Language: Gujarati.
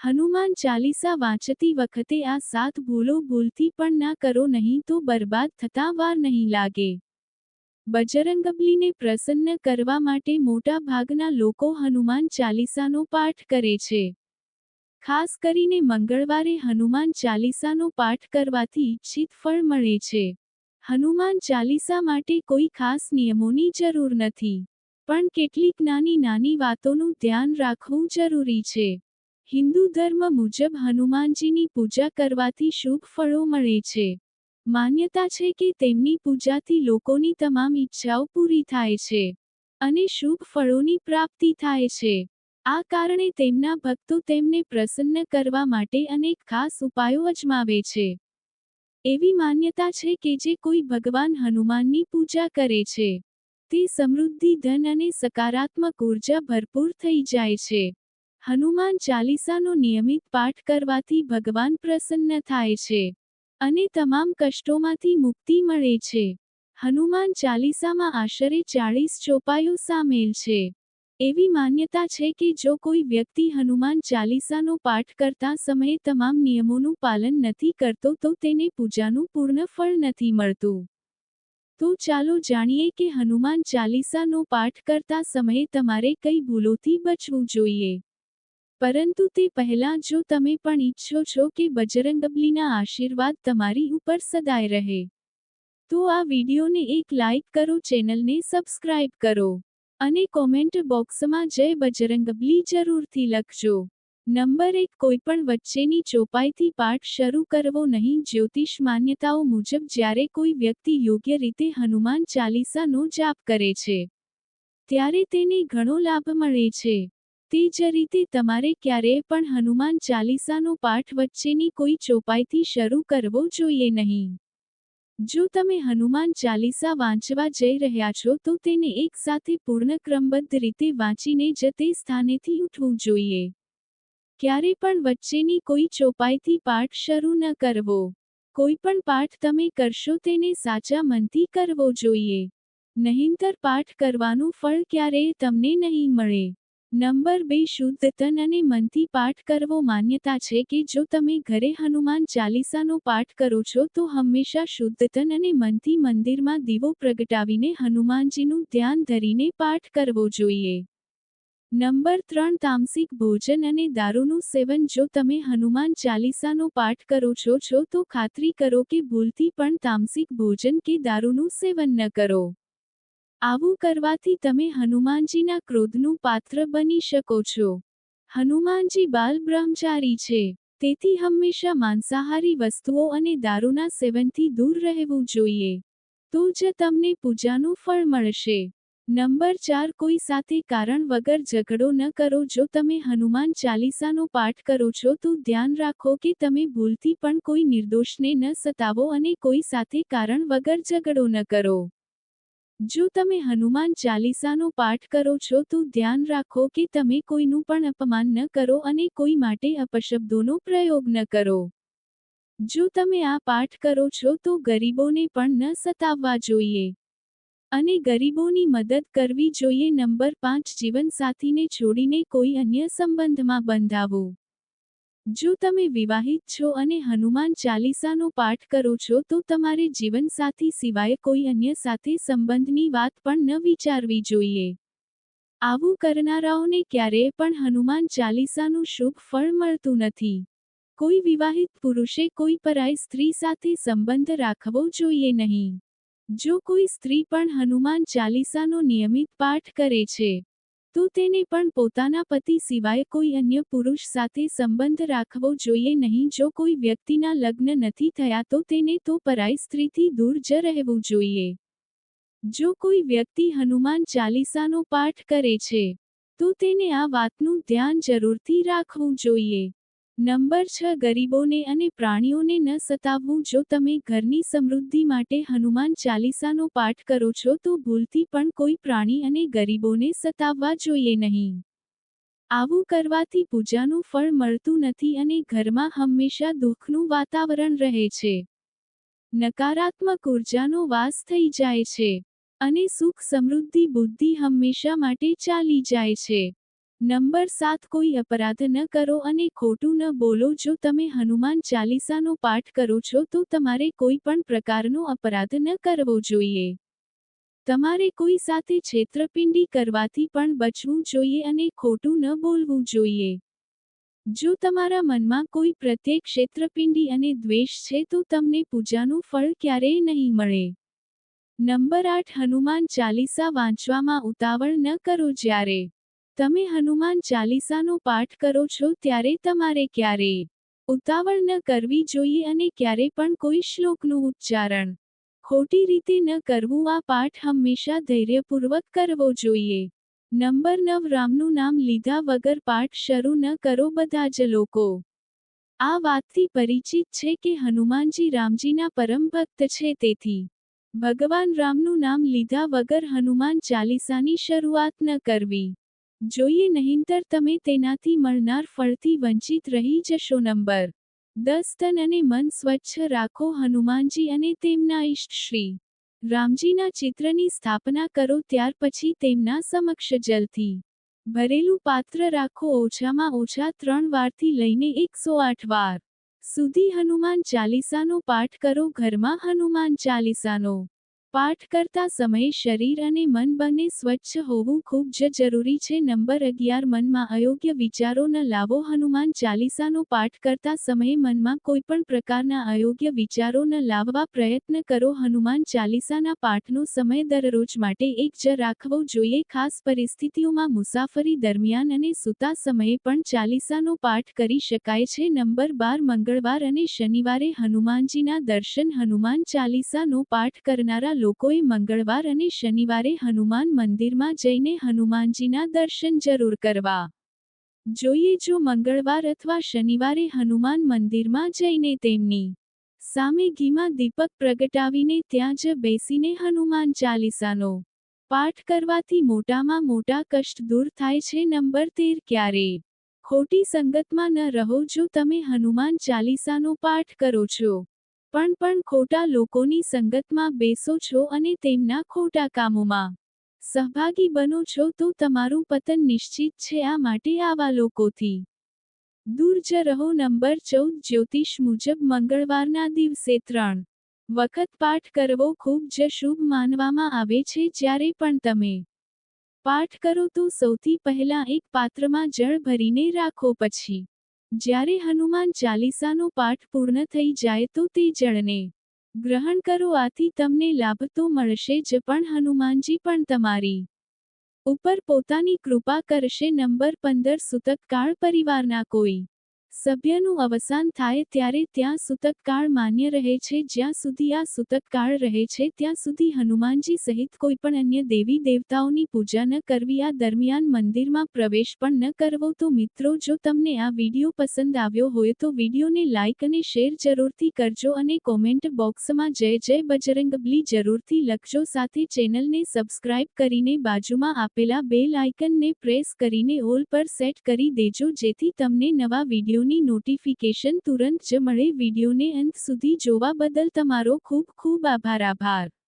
હનુમાન ચાલીસા વાંચતી વખતે આ 7 ભૂલો ભૂલથી પણ ના કરો, નહીં તો બરબાદ થતાં વાર નહીં લાગે. બજરંગબલીને પ્રસન્ન કરવા માટે મોટા ભાગના લોકો હનુમાન ચાલીસાનો પાઠ કરે છે. ખાસ કરીને મંગળવારે હનુમાન ચાલીસાનો પાઠ કરવાથી ઇચ્છિત ફળ મળે છે. હનુમાન ચાલીસા માટે કોઈ ખાસ નિયમોની જરૂર નથી, પણ કેટલીક નાની નાની વાતોનું ધ્યાન રાખવું જરૂરી છે. હિન્દુ ધર્મ મુજબ હનુમાનજીની પૂજા કરવાથી શુભ ફળો મળે છે. માન્યતા છે કે તેમની પૂજાથી લોકોની તમામ ઈચ્છાઓ પૂરી થાય છે અને શુભ ફળોની પ્રાપ્તિ થાય છે. આ કારણે તેમના ભક્તો તેમને પ્રસન્ન કરવા માટે અનેક ખાસ ઉપાયો અજમાવે છે. એવી માન્યતા છે કે જે કોઈ ભગવાન હનુમાનની પૂજા કરે છે, તે સમૃદ્ધિ, ધન અને સકારાત્મક ઉર્જા ભરપૂર થઈ જાય છે. હનુમાન ચાલીસાનો નિયમિત પાઠ કરવાથી ભગવાન પ્રસન્ન થાય છે અને તમામ કષ્ટોમાંથી મુક્તિ મળે છે. હનુમાન ચાલીસામાં આશરે 40 ચોપાઈઓ સામેલ છે. એવી માન્યતા છે કે જો કોઈ વ્યક્તિ હનુમાન ચાલીસાનો પાઠ કરતા સમયે તમામ નિયમોનું પાલન નથી કરતો તો તેને પૂજાનું પૂર્ણ ફળ નથી મળતું. તો ચાલો જાણીએ કે હનુમાન ચાલીસાનો પાઠ કરતા સમયે તમારે કઈ ભૂલોથી બચવું જોઈએ. પરંતુ તે પહેલાં જો તમે પણ ઈચ્છો છો કે બજરંગબલીના આશીર્વાદ તમારી ઉપર સદાય રહે, તો આ વિડીયોને એક લાઈક કરો, ચેનલને સબસ્ક્રાઇબ કરો અને કોમેન્ટ બોક્સમાં જય બજરંગબલી જરૂરથી લખજો. નંબર 1, કોઈપણ વચ્ચેની ચોપાઈથી પાઠ શરૂ કરવો નહીં. જ્યોતિષ માન્યતાઓ મુજબ જ્યારે કોઈ વ્યક્તિ યોગ્ય રીતે હનુમાન ચાલીસાનો જાપ કરે છે, ત્યારે તેને ઘણો લાભ મળે છે. તે જ રીતે તમારે ક્યારેય પણ હનુમાન ચાલીસાનો પાઠ વચ્ચેની કોઈ ચોપાઈથી શરૂ કરવો જોઈએ નહીં. જો તમે હનુમાન ચાલીસા વાંચવા જઈ રહ્યા છો તો તેને એક સાથે પૂર્ણ ક્રમબદ્ધ રીતે વાંચીને જ તે સ્થાનેથી ઉઠવું જોઈએ. ક્યારે પણ વચ્ચેની કોઈ ચોપાઈથી પાઠ શરૂ ન કરવો. કોઈ પણ પાઠ તમે કરશો તેને સાચા મનથી કરવો જોઈએ, નહીંતર પાઠ કરવાનું ફળ ક્યારેય તમને નહીં મળે. નંબર 2, શુદ્ધ તન અને મનથી પાઠ કરવો. માન્યતા છે કે જો તમે ઘરે હનુમાન ચાલીસાનો પાઠ કરો છો તો હંમેશા શુદ્ધ તન અને મનથી મંદિરમાં દીવો પ્રગટાવીને હનુમાનજીનું ધ્યાન ધરીને પાઠ કરવો જોઈએ. નંબર 3, તામસિક ભોજન અને દારૂનું સેવન. જો તમે હનુમાન ચાલીસાનો પાઠ કરો છો તો ખાતરી કરો કે ભૂલથી પણ તામસિક ભોજન કે દારૂનું સેવન ન કરો. આવું કરવાથી તમે હનુમાનજીના ક્રોધનું પાત્ર બની શકો છો. હનુમાનજી બાલ બ્રહ્મચારી છે, તેથી હંમેશા માંસાહારી વસ્તુઓ અને દારૂના સેવનથી દૂર રહેવું જોઈએ. તો જ તમને પૂજાનું ફળ મળશે. નંબર 4, કોઈ સાથે કારણ વગર ઝઘડો ન કરો. જો તમે હનુમાન ચાલીસાનો પાઠ કરો છો તો ધ્યાન રાખો કે તમે ભૂલથી પણ કોઈ નિર્દોષને ન સતાવો અને કોઈ સાથે કારણ વગર ઝઘડો ન કરો. જો તમે હનુમાન ચાલીસાનો પાઠ કરો છો તો ધ્યાન રાખો કે તમે કોઈનું પણ અપમાન ન કરો અને કોઈ માટે અપશબ્દોનો પ્રયોગ ન કરો. જો તમે આ પાઠ કરો છો તો ગરીબોને પણ ન સતાવવા જોઈએ અને ગરીબોની મદદ કરવી જોઈએ. નંબર 5, જીવનસાથીને છોડીને કોઈ અન્ય સંબંધમાં બંધાવું. જો તમે વિવાહિત છો અને હનુમાન ચાલીસાનો પાઠ કરો છો તો તમારે જીવનસાથી સિવાય કોઈ અન્ય સાથે સંબંધની વાત પણ ન વિચારવી જોઈએ. આવું કરનારાઓને ક્યારેય પણ હનુમાન ચાલીસાનું શુભ ફળ મળતું નથી. કોઈ વિવાહિત પુરુષે કોઈ પરાઈ સ્ત્રી સાથે સંબંધ રાખવો જોઈએ નહીં. જો કોઈ સ્ત્રી પણ હનુમાન ચાલીસાનો નિયમિત પાઠ કરે છે, તો તેને પણ પોતાના પતિ સિવાય કોઈ અન્ય પુરુષ સાથે સંબંધ રાખવો જોઈએ નહીં. જો કોઈ વ્યક્તિના લગ્ન નથી થયા તો તેને તો પરાઈ સ્ત્રીથી દૂર જ રહેવું જોઈએ. જો કોઈ વ્યક્તિ હનુમાન ચાલીસાનો પાઠ કરે છે, તો તેને આ વાતનું ધ્યાન જરૂરથી રાખવું જોઈએ. નંબર 6, ગરીબોને અને પ્રાણીઓને ન સતાવવું. જો તમે ઘરની સમૃદ્ધિ માટે હનુમાન ચાલીસાનો પાઠ કરો છો તો ભૂલથી પણ કોઈ પ્રાણી અને ગરીબોને સતાવવા જોઈએ નહીં. આવું કરવાથી પૂજાનું ફળ મળતું નથી અને ઘરમાં હંમેશા દુઃખનું વાતાવરણ રહે છે. નકારાત્મક ઉર્જાનો વાસ થઈ જાય છે અને સુખ, સમૃદ્ધિ, બુદ્ધિ હંમેશા માટે ચાલી જાય છે. નંબર 7 કોઈ અપરાધ ન કરો અને ખોટું ન બોલો જો તમે હનુમાન ચાલીસાનો પાઠ કરો છો તો તમારે કોઈ પણ પ્રકારનો અપરાધ ન કરવો જોઈએ. તમારે કોઈ સાથે છેતરપિંડી કરવાથી પણ બચવું જોઈએ અને ખોટું ન બોલવું જોઈએ. જો તમારા મનમાં કોઈ પ્રત્યે છેતરપિંડી અને દ્વેષ છે તો તમને પૂજાનું ફળ ક્યારેય નહીં મળે. નંબર 8 હનુમાન ચાલીસા વાંચવામાં ઉતાવળ ન કરો. જ્યારે તમે હનુમાન ચાલીસાનો પાઠ કરો છો ત્યારે તમારે ક્યારેય ઉતાવળ ન કરવી જોઈએ અને ક્યારે પણ કોઈ શ્લોકનું ઉચ્ચારણ ખોટી રીતે ન કરવું. આ પાઠ હંમેશા ધૈર્યપૂર્વક કરવો જોઈએ. નંબર 9 રામનું નામ લીધા વગર પાઠ શરૂ ન કરો. બધા જ લોકો આ વાતથી પરિચિત છે કે હનુમાનજી રામજીના પરમ ભક્ત છે, તેથી ભગવાન રામનું નામ લીધા વગર હનુમાન ચાલીસાની શરૂઆત ન કરવી જોઈએ, નહીંતર તમે તેનાથી મળનાર ફળથી વંચિત રહી જશો. નંબર 10 તન અને મન સ્વચ્છ રાખો. હનુમાનજી અને તેમના ઇષ્ટ શ્રી રામજીના ચિત્રની સ્થાપના કરો. ત્યાર પછી તેમના સમક્ષ જલથી ભરેલું પાત્ર રાખો. ઓછામાં ઓછા 3 વારથી લઈને 108 વાર સુધી હનુમાન ચાલીસાનો પાઠ કરો. ઘરમાં હનુમાન ચાલીસાનો પાઠ કરતા સમયે શરીર અને મન બંને સ્વચ્છ હોવું ખૂબ જ જરૂરી છે. નંબર 11 મનમાં અયોગ્ય વિચારો ન લાવો. હનુમાન ચાલીસાનો પાઠ કરતા સમયે મનમાં કોઈપણ પ્રકારના અયોગ્ય વિચારો ન લાવવા પ્રયત્ન કરો. હનુમાન ચાલીસાના પાઠનો સમય દરરોજ માટે એક જ રાખવો જોઈએ. ખાસ પરિસ્થિતિઓમાં મુસાફરી દરમિયાન અને સૂતા સમયે પણ ચાલીસાનો પાઠ કરી શકાય છે. નંબર 12 મંગળવાર અને શનિવારે હનુમાનજીના દર્શન. હનુમાન ચાલીસાનો પાઠ કરનારા લોકોએ મંગળવાર અને શનિવારે હનુમાન મંદિરમાં જઈને હનુમાનજીના દર્શન જરૂર કરવા જોઈએ. જો મંગળવાર અથવા શનિવારે હનુમાન મંદિરમાં જઈને તેમની સામે ઘીમાં દીપક પ્રગટાવીને ત્યાં જ બેસીને હનુમાન ચાલીસાનો પાઠ કરવાથી મોટામાં મોટા કષ્ટ દૂર થાય છે. નંબર 13 ક્યારેય ખોટી સંગતમાં ન રહો. જો તમે હનુમાન ચાલીસાનો પાઠ કરો છો પણ ખોટા લોકોની સંગતમાં બેસો છો અને તેમના ખોટા કામોમાં સહભાગી બનો છો તો તમારું પતન નિશ્ચિત છે. આ માટે આવા લોકોથી દૂર જ રહો. નંબર 14 જ્યોતિષ મુજબ મંગળવારના દિવસે 3 વખત પાઠ કરવો ખૂબ જ શુભ માનવામાં આવે છે. જ્યારે પણ તમે પાઠ કરો તો સૌથી પહેલા એક પાત્રમાં જળ ભરીને રાખો. પછી જ્યારે હનુમાન ચાલીસાનો પાઠ પૂર્ણ થઈ જાય તો તે જળને ગ્રહણ કરો. આથી તમને લાભ તો મળશે જ પણ હનુમાનજી પણ તમારી ઉપર પોતાની કૃપા કરશે. નંબર 15 સૂતકકાળ પરિવારના કોઈ સભ્યનું અવસાન થાય ત્યારે ત્યાં સૂતકકાળ માન્ય રહે છે. જ્યાં સુધી આ સૂતકકાળ રહે છે ત્યાં સુધી હનુમાનજી સહિત કોઈપણ અન્ય દેવી દેવતાઓની પૂજા ન કરવી. આ દરમિયાન મંદિરમાં પ્રવેશ પણ ન કરવો. તો મિત્રો, જો તમને આ વિડીયો પસંદ આવ્યો હોય તો વિડીયોને લાઇક અને શેર જરૂરથી કરજો અને કોમેન્ટ બોક્સમાં જય જય બજરંગબલી જરૂરથી લખજો. સાથે ચેનલને સબસ્ક્રાઇબ કરીને બાજુમાં આપેલા બેલ આઇકનને પ્રેસ કરીને ઓલ પર સેટ કરી દેજો, જેથી તમને નવા વિડીયોની નોટિફિકેશન તુરંત જ મળે. વિડીયોને અંત સુધી જોવા બદલ તમારો ખૂબ ખૂબ આભાર.